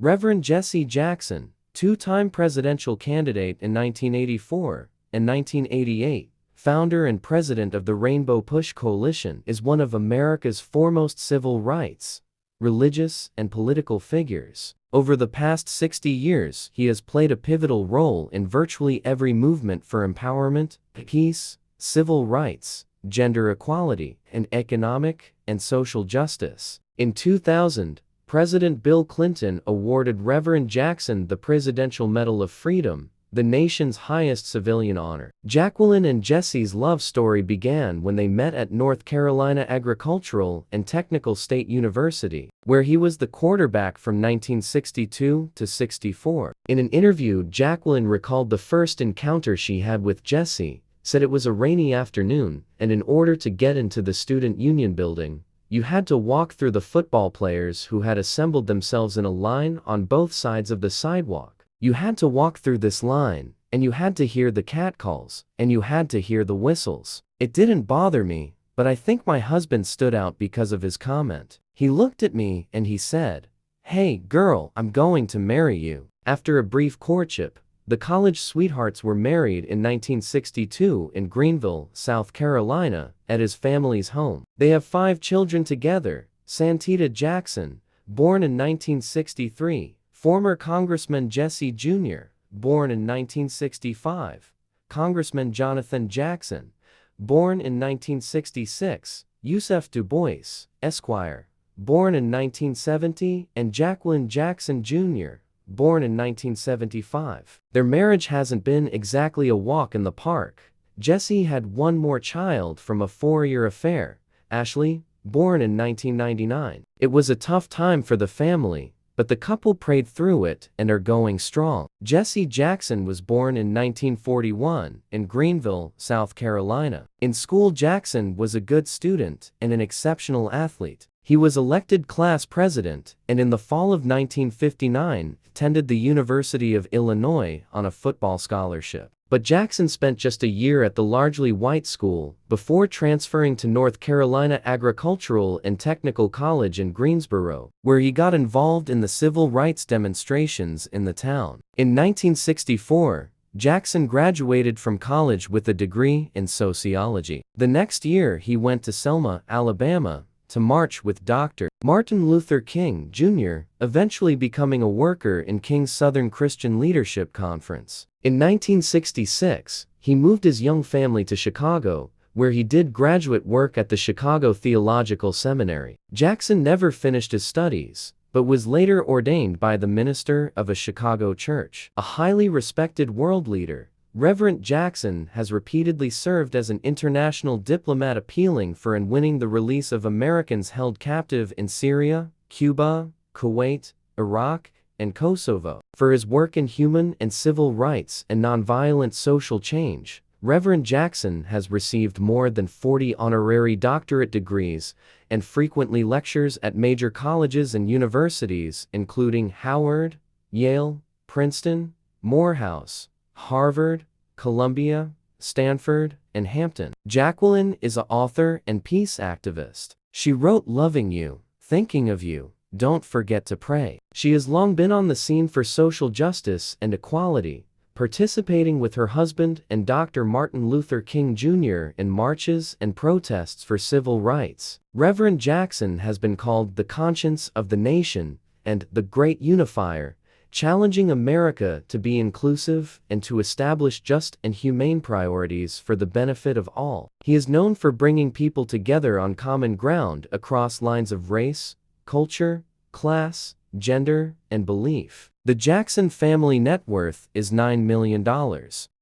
Rev Jesse Jackson, two-time presidential candidate in 1984 and 1988, founder and president of the Rainbow Push Coalition, is one of America's foremost civil rights, religious, and political figures. Over the past 60 years, he has played a pivotal role in virtually every movement for empowerment, peace, civil rights, gender equality, and economic and social justice. In 2000, President Bill Clinton awarded Rev Jackson the Presidential Medal of Freedom, the nation's highest civilian honor. Jacqueline and Jesse's love story began when they met at North Carolina Agricultural and Technical State University, where he was the quarterback from 1962 to 64. In an interview, Jacqueline recalled the first encounter she had with Jesse, said it was a rainy afternoon, and in order to get into the Student Union building, you had to walk through the football players who had assembled themselves in a line on both sides of the sidewalk. You had to walk through this line, and you had to hear the catcalls, and you had to hear the whistles. It didn't bother me, but I think my husband stood out because of his comment. He looked at me and he said, "Hey, girl, I'm going to marry you." After a brief courtship, the college sweethearts were married in 1962 in Greenville, South Carolina, at his family's home. They have 5 children together: Sanitia Jackson, born in 1963, former Congressman Jesse Jr., born in 1965, Congressman Jonathan Jackson, born in 1966, Yusef Du Bois, Esquire, born in 1970, and Jacqueline Jackson Jr., born in 1975. Their marriage hasn't been exactly a walk in the park. Jesse had one more child from a 4-year affair, Ashley, born in 1999. It was a tough time for the family, but the couple prayed through it and are going strong. Jesse Jackson was born in 1941 in Greenville, South Carolina. In school, Jackson was a good student and an exceptional athlete. He was elected class president, and in the fall of 1959, attended the University of Illinois on a football scholarship. But Jackson spent just a year at the largely white school before transferring to North Carolina Agricultural and Technical College in Greensboro, where he got involved in the civil rights demonstrations in the town. In 1964, Jackson graduated from college with a degree in sociology. The next year, he went to Selma, Alabama, to march with Dr. Martin Luther King, Jr., eventually becoming a worker in King's Southern Christian Leadership Conference. In 1966, he moved his young family to Chicago, where he did graduate work at the Chicago Theological Seminary. Jackson never finished his studies, but was later ordained by the minister of a Chicago church. A highly respected world leader, Rev Jackson has repeatedly served as an international diplomat appealing for and winning the release of Americans held captive in Syria, Cuba, Kuwait, Iraq, and Kosovo. For his work in human and civil rights and nonviolent social change, Rev Jackson has received more than 40 honorary doctorate degrees and frequently lectures at major colleges and universities including Howard, Yale, Princeton, Morehouse, Harvard, Columbia, Stanford, and Hampton. Jacqueline is an author and peace activist. She wrote "Loving You, Thinking of You, Don't Forget to Pray." She has long been on the scene for social justice and equality, participating with her husband and Dr. Martin Luther King Jr. in marches and protests for civil rights. Rev Jackson has been called the conscience of the nation and the great unifier, challenging America to be inclusive and to establish just and humane priorities for the benefit of all. He is known for bringing people together on common ground across lines of race, culture, class, gender, and belief. The Jackson family net worth is $9 million.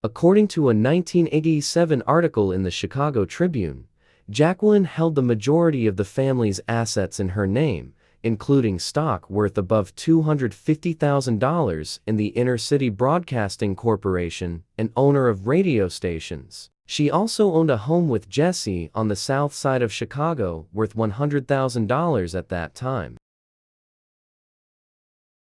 According to a 1987 article in the Chicago Tribune, Jacqueline held the majority of the family's assets in her name, including stock worth above $250,000 in the Inner City Broadcasting Corporation, an owner of radio stations. She also owned a home with Jesse on the south side of Chicago worth $100,000 at that time.